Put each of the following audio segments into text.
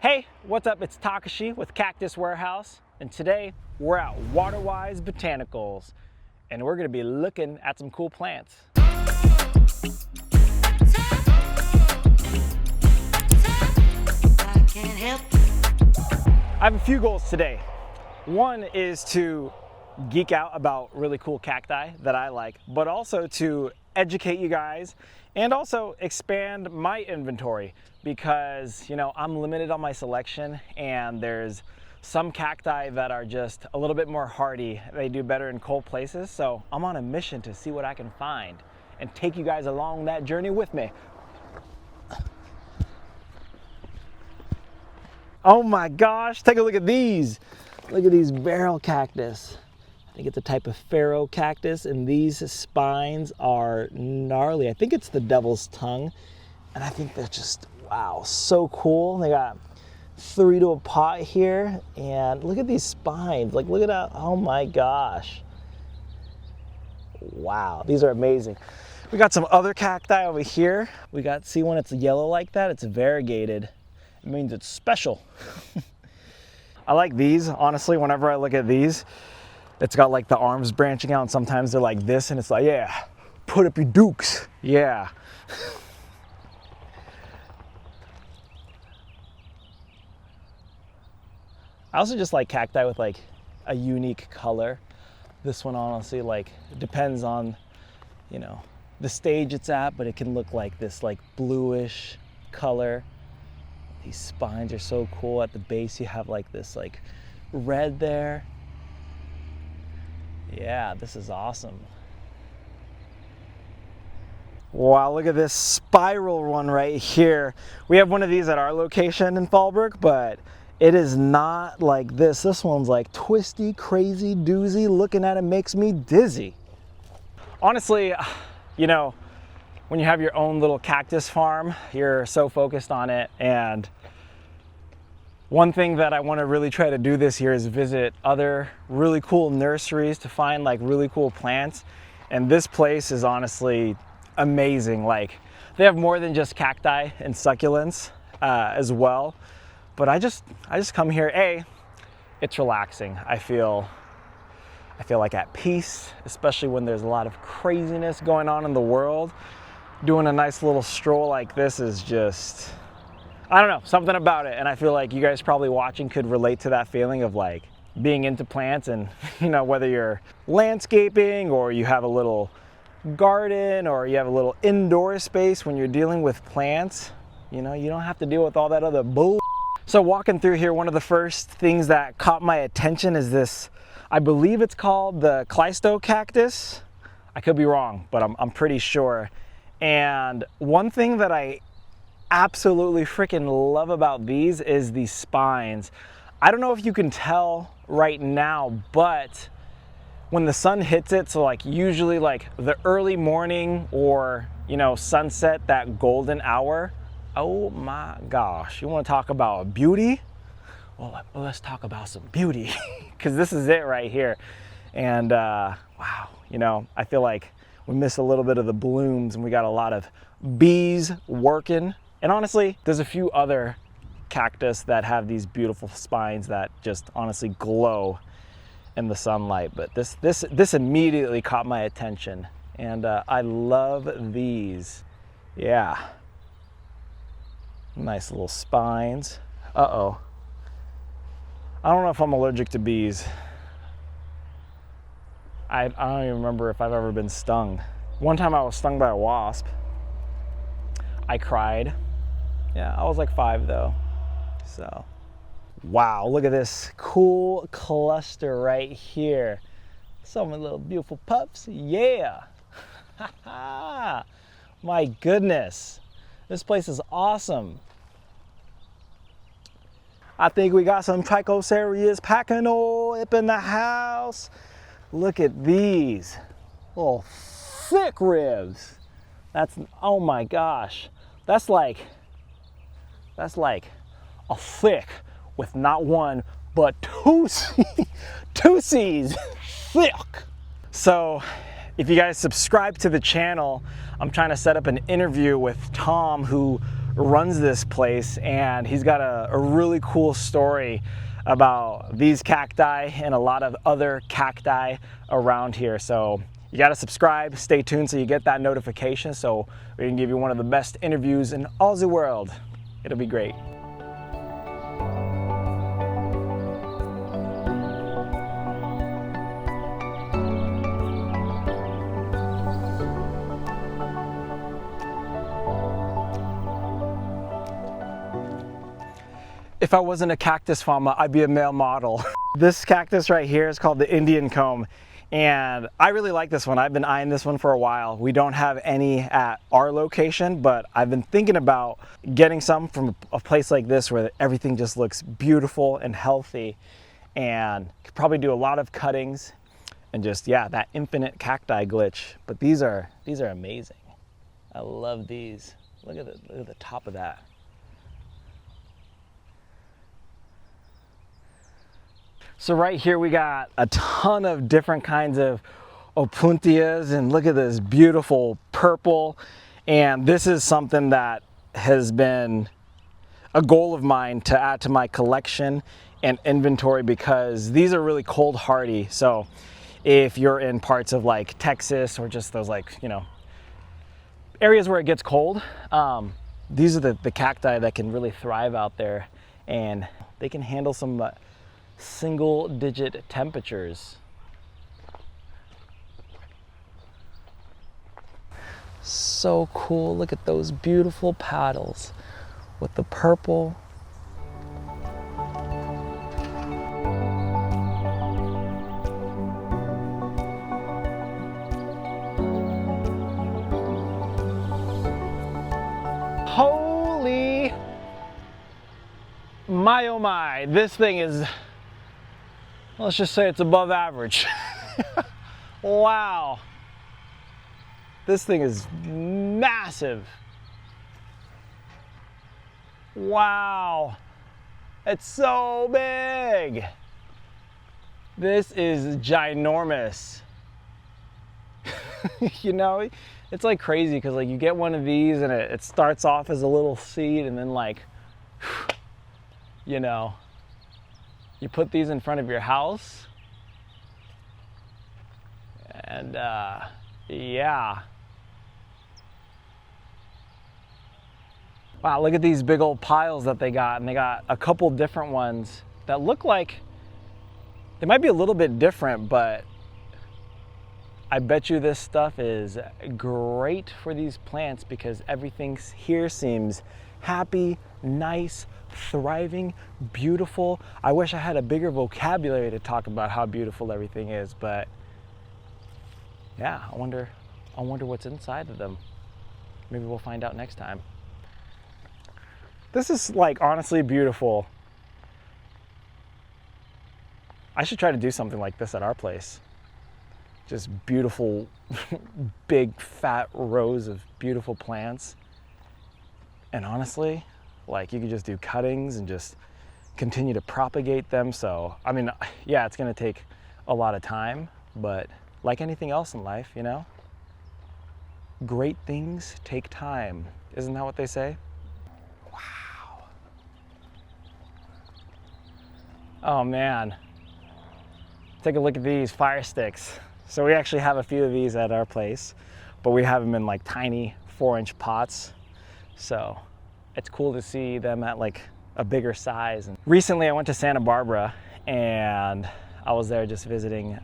Hey, what's up? It's Takashi with Cactus Warehouse, and today we're at WaterWise Botanicals, and we're gonna be looking at some cool plants. I have a few goals today. One is to geek out about really cool cacti that I like, but also to educate you guys and also expand my inventory because, I'm limited on my selection, and there's some cacti that are just a little bit more hardy. They do better in cold places, so I'm on a mission to see what I can find and take you guys along that journey with me. Oh my gosh, take a look at these. Look at these barrel cactus. I think it's a type of pharaoh cactus, and these spines are gnarly. I think it's the devil's tongue, and I think they're just, wow, so cool. They got 3 to a pot here, and look at these spines. Like, look at that, oh my gosh. Wow, these are amazing. We got some other cacti over here. We got, see, when it's yellow like that, it's variegated. It means it's special. I like these, honestly. Whenever I look at these, it's got like the arms branching out, and sometimes they're like this, and it's like, yeah, put up your dukes. Yeah. I also just like cacti with like a unique color. This one, honestly, like, it depends on, the stage it's at, but it can look like this like bluish color. These spines are so cool. At the base, you have like this like red there. Yeah, this is awesome. Wow, look at this spiral one right here. We have one of these at our location in Fallbrook, but it is not like this. This one's like twisty, crazy, doozy. Looking at it makes me dizzy. Honestly, when you have your own little cactus farm, you're so focused on it. And one thing that I want to really try to do this year is visit other really cool nurseries to find like really cool plants. And this place is honestly amazing. Like, they have more than just cacti and succulents as well. But I just come here. It's relaxing. I feel like at peace, especially when there's a lot of craziness going on in the world. Doing a nice little stroll like this is just, I don't know, something about it. And I feel like you guys probably watching could relate to that feeling of like being into plants, and whether you're landscaping or you have a little garden or you have a little indoor space, when you're dealing with plants, you don't have to deal with all that other bull. So walking through here, one of the first things that caught my attention is this, I believe it's called the Cleisto cactus. I could be wrong, but I'm pretty sure. And one thing that I absolutely freaking love about these is the spines. I don't know if you can tell right now, but when the sun hits it, so like usually like the early morning or, sunset, that golden hour, oh my gosh, you want to talk about beauty? Well, let's talk about some beauty, because this is it right here. And wow, I feel like we miss a little bit of the blooms, and we got a lot of bees working. And honestly, there's a few other cactus that have these beautiful spines that just honestly glow in the sunlight. But this immediately caught my attention, and I love these. Yeah. Nice little spines. Uh-oh. I don't know if I'm allergic to bees. I don't even remember if I've ever been stung. One time I was stung by a wasp. I cried. Yeah, I was like 5 though. So, wow, look at this cool cluster right here. So many little beautiful pups. Yeah. My goodness. This place is awesome. I think we got some Trichocereus pachyno up in the house. Look at these little thick ribs. Oh my gosh. That's like a thick with not one, but two C's thick. So if you guys subscribe to the channel, I'm trying to set up an interview with Tom, who runs this place, and he's got a really cool story about these cacti and a lot of other cacti around here. So you got to subscribe, stay tuned so you get that notification, so we can give you one of the best interviews in all the world. It'll be great. If I wasn't a cactus farmer, I'd be a male model. This cactus right here is called the Indian comb, and I really like this one. I've been eyeing this one for a while. We don't have any at our location, but I've been thinking about getting some from a place like this where everything just looks beautiful and healthy, and could probably do a lot of cuttings and just, yeah, that infinite cacti glitch. But these are amazing. I love these. Look at the top of that. So right here we got a ton of different kinds of opuntias, and look at this beautiful purple. And this is something that has been a goal of mine to add to my collection and inventory, because these are really cold hardy. So if you're in parts of like Texas or just those, like, you know, areas where it gets cold, these are the cacti that can really thrive out there, and they can handle some single digit temperatures. So cool. Look at those beautiful petals with the purple. Holy my, oh my, this thing is, let's just say it's above average. Wow. This thing is massive. Wow. It's so big. This is ginormous. You know, it's like crazy because like you get one of these and it starts off as a little seed, and then like, you know, you put these in front of your house, and yeah. Wow, look at these big old piles that they got, and they got a couple different ones that look like they might be a little bit different, but I bet you this stuff is great for these plants because everything here seems happy, nice, thriving, beautiful. I wish I had a bigger vocabulary to talk about how beautiful everything is, but yeah, I wonder what's inside of them. Maybe we'll find out next time. This is like honestly beautiful. I should try to do something like this at our place. Just beautiful, big fat rows of beautiful plants. And honestly, like you could just do cuttings and just continue to propagate them. So, I mean, yeah, it's gonna take a lot of time, but like anything else in life, you know, great things take time. Isn't that what they say? Wow. Oh man. Take a look at these fire sticks. So we actually have a few of these at our place, but we have them in like tiny 4-inch pots. So it's cool to see them at like a bigger size. And recently I went to Santa Barbara and I was there just visiting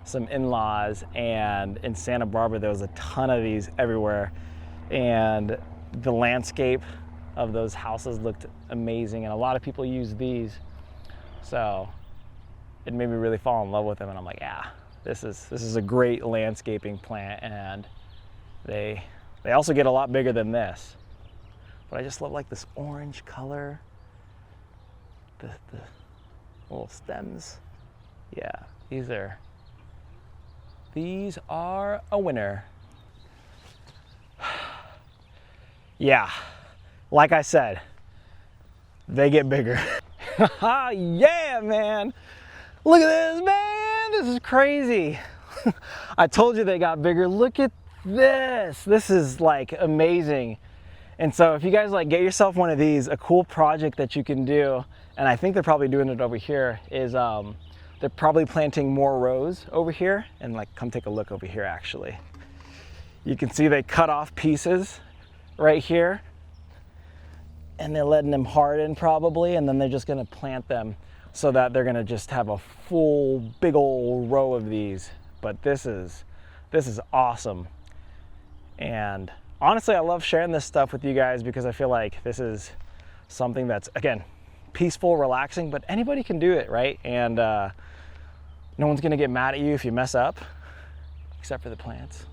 some in-laws, and in Santa Barbara there was a ton of these everywhere, and the landscape of those houses looked amazing, and a lot of people use these. So it made me really fall in love with them, and I'm like, yeah, this is a great landscaping plant, and they also get a lot bigger than this. But I just love like this orange color, the little stems. Yeah, these are a winner. Yeah, like I said, they get bigger. Yeah, man. Look at this, man. This is crazy. I told you they got bigger. Look at this. This is like amazing. And so if you guys like get yourself one of these, a cool project that you can do, and I think they're probably doing it over here, is they're probably planting more rows over here. And like, come take a look over here actually. You can see they cut off pieces right here and they're letting them harden probably, and then they're just gonna plant them so that they're gonna just have a full big old row of these. But this is awesome. And honestly, I love sharing this stuff with you guys because I feel like this is something that's, again, peaceful, relaxing, but anybody can do it, right? And no one's gonna get mad at you if you mess up, except for the plants.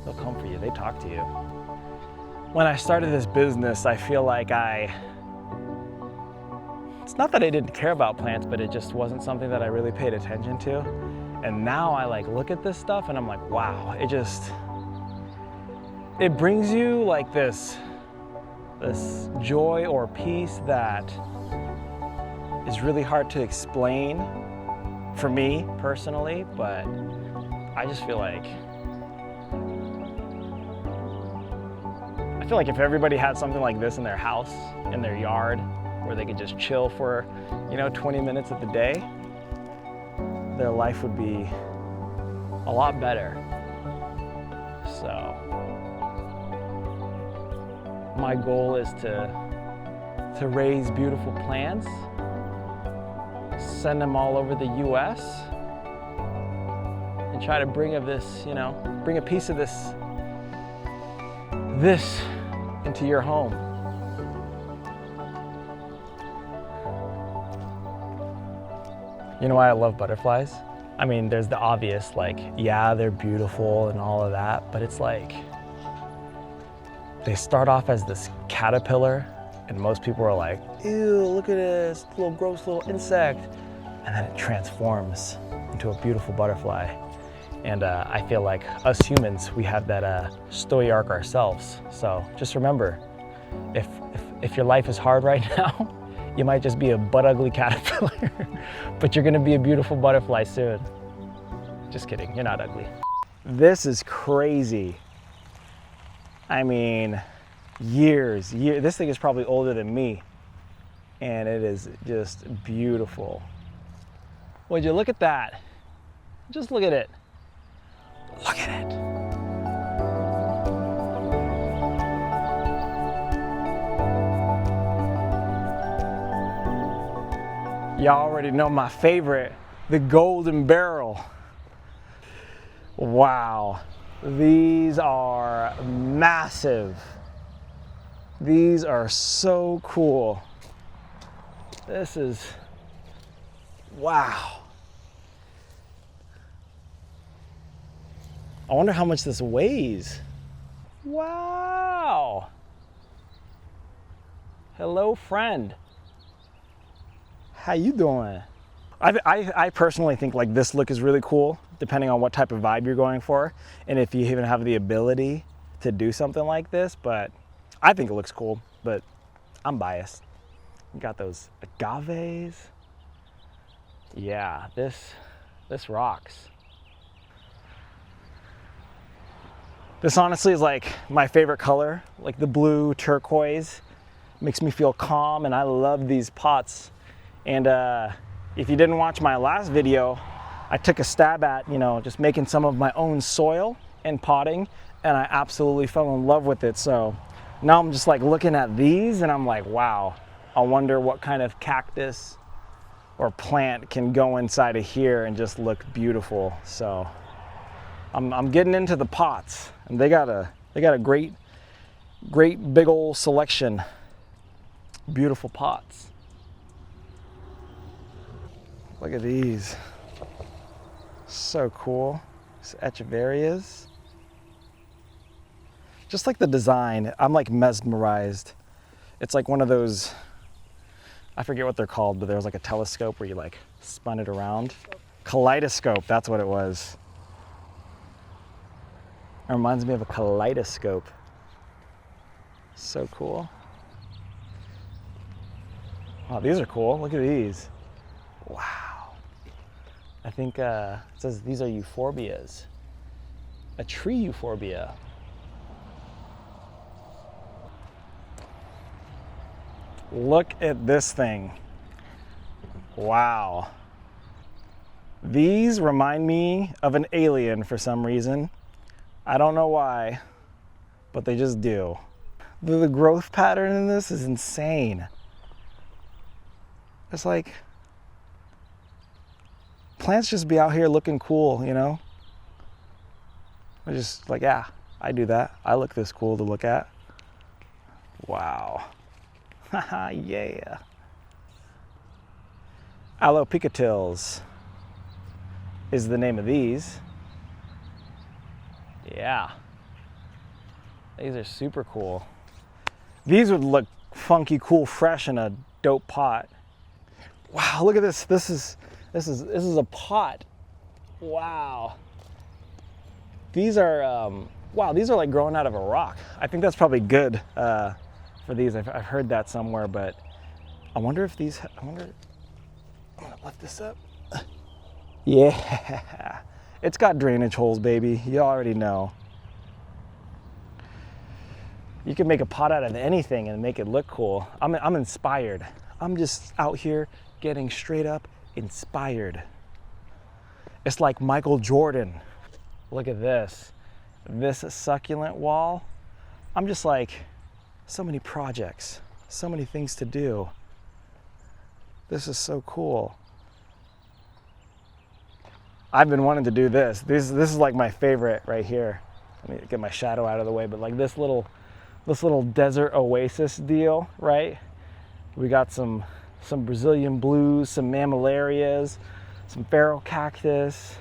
They'll come for you, they talk to you. When I started this business, I feel like it's not that I didn't care about plants, but it just wasn't something that I really paid attention to. And now I like look at this stuff and I'm like, wow, it brings you like this joy or peace that is really hard to explain for me personally, but I just feel like if everybody had something like this in their house, in their yard, where they could just chill for, 20 minutes of the day, their life would be a lot better. So my goal is to raise beautiful plants, send them all over the US, and try to bring a piece of this into your home. You know why I love butterflies? I mean, there's the obvious, like, yeah, they're beautiful and all of that, but it's like, they start off as this caterpillar, and most people are like, ew, look at this little gross little insect. And then it transforms into a beautiful butterfly. And I feel like us humans, we have that story arc ourselves. So just remember, if your life is hard right now, you might just be a butt ugly caterpillar, but you're gonna be a beautiful butterfly soon. Just kidding, you're not ugly. This is crazy. I mean, years. This thing is probably older than me, and it is just beautiful. Would you look at that? Just look at it. Look at it. Y'all already know my favorite, the golden beryl. Wow, these are massive. These are so cool. This is, wow. I wonder how much this weighs. Wow. Hello, friend. How you doing? I personally think like this look is really cool, depending on what type of vibe you're going for, and if you even have the ability to do something like this, but I think it looks cool, but I'm biased. You got those agaves. Yeah, this rocks. This honestly is like my favorite color, like the blue turquoise. Makes me feel calm, and I love these pots. And if you didn't watch my last video, I took a stab at, just making some of my own soil and potting, and I absolutely fell in love with it. So now I'm just like looking at these and I'm like, wow, I wonder what kind of cactus or plant can go inside of here and just look beautiful. So I'm getting into the pots, and they got a great big old selection. Beautiful pots. Look at these. So cool. It's echeverias. Just like the design, I'm like mesmerized. It's like one of those, I forget what they're called, but there's like a telescope where you like spun it around. Kaleidoscope, that's what it was. It reminds me of a kaleidoscope. So cool. Wow, these are cool. Look at these. Wow. I think it says these are euphorbias. A tree euphorbia. Look at this thing. Wow. These remind me of an alien for some reason. I don't know why, but they just do. The growth pattern in this is insane. It's like plants just be out here looking cool, you know? I just like, yeah, I do that. I look this cool to look at. Wow. Haha, yeah. Alopecatilles is the name of these. Yeah. These are super cool. These would look funky cool fresh in a dope pot. Wow, look at this. This is a pot. Wow. These are wow, these are like growing out of a rock. I think that's probably good for these. I've heard that somewhere, but I wonder if these, I'm gonna lift this up. Yeah, it's got drainage holes, baby. You already know. You can make a pot out of anything and make it look cool. I'm inspired. I'm just out here getting straight up inspired. It's like Michael Jordan. Look at this. This succulent wall. I'm just like, so many projects, so many things to do. This is so cool. I've been wanting to do this. This is like my favorite right here. Let me get my shadow out of the way, but like this little desert oasis deal, right? We got some Brazilian blues, some mammillarias, some feral cactus,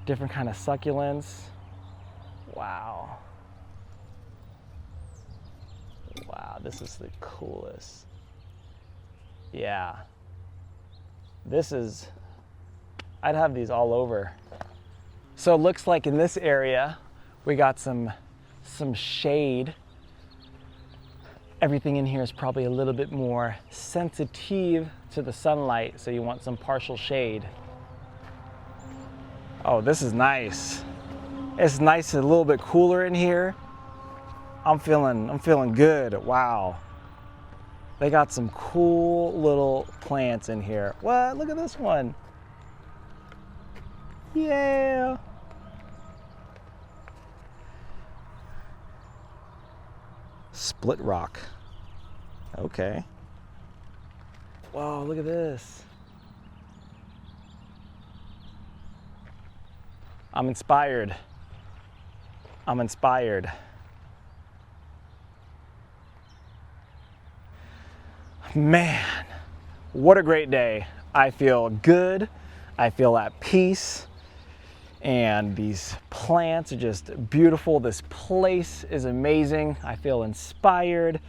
different kind of succulents. Wow. Wow, this is the coolest. Yeah. This is, I'd have these all over. So it looks like in this area, we got some shade. Everything in here is probably a little bit more sensitive to the sunlight, so you want some partial shade. Oh, this is nice. It's nice and a little bit cooler in here. I'm feeling good. Wow. They got some cool little plants in here. What? Look at this one. Yeah. Split rock. Okay. Whoa, look at this. I'm inspired. I'm inspired. Man, what a great day. I feel good. I feel at peace. And these plants are just beautiful. This place is amazing. I feel inspired.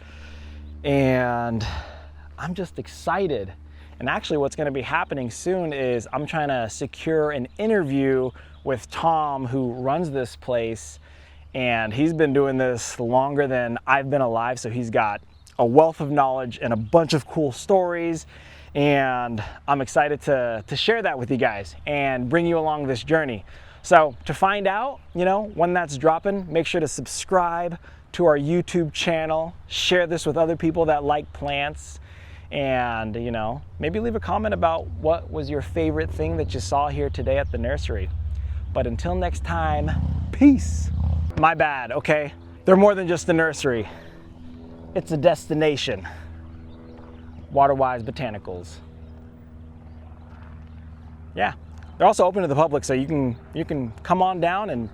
And I'm just excited. And actually what's going to be happening soon is I'm trying to secure an interview with Tom, who runs this place. And he's been doing this longer than I've been alive. So he's got a wealth of knowledge and a bunch of cool stories. And I'm excited to share that with you guys and bring you along this journey. So to find out, when that's dropping, make sure to subscribe to our YouTube channel, share this with other people that like plants, and maybe leave a comment about what was your favorite thing that you saw here today at the nursery. But until next time, peace. My bad, okay? They're more than just a nursery. It's a destination. WaterWise Botanicals. Yeah, they're also open to the public, so you can come on down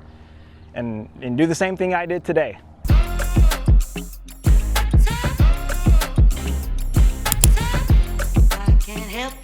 and do the same thing I did today. I can't help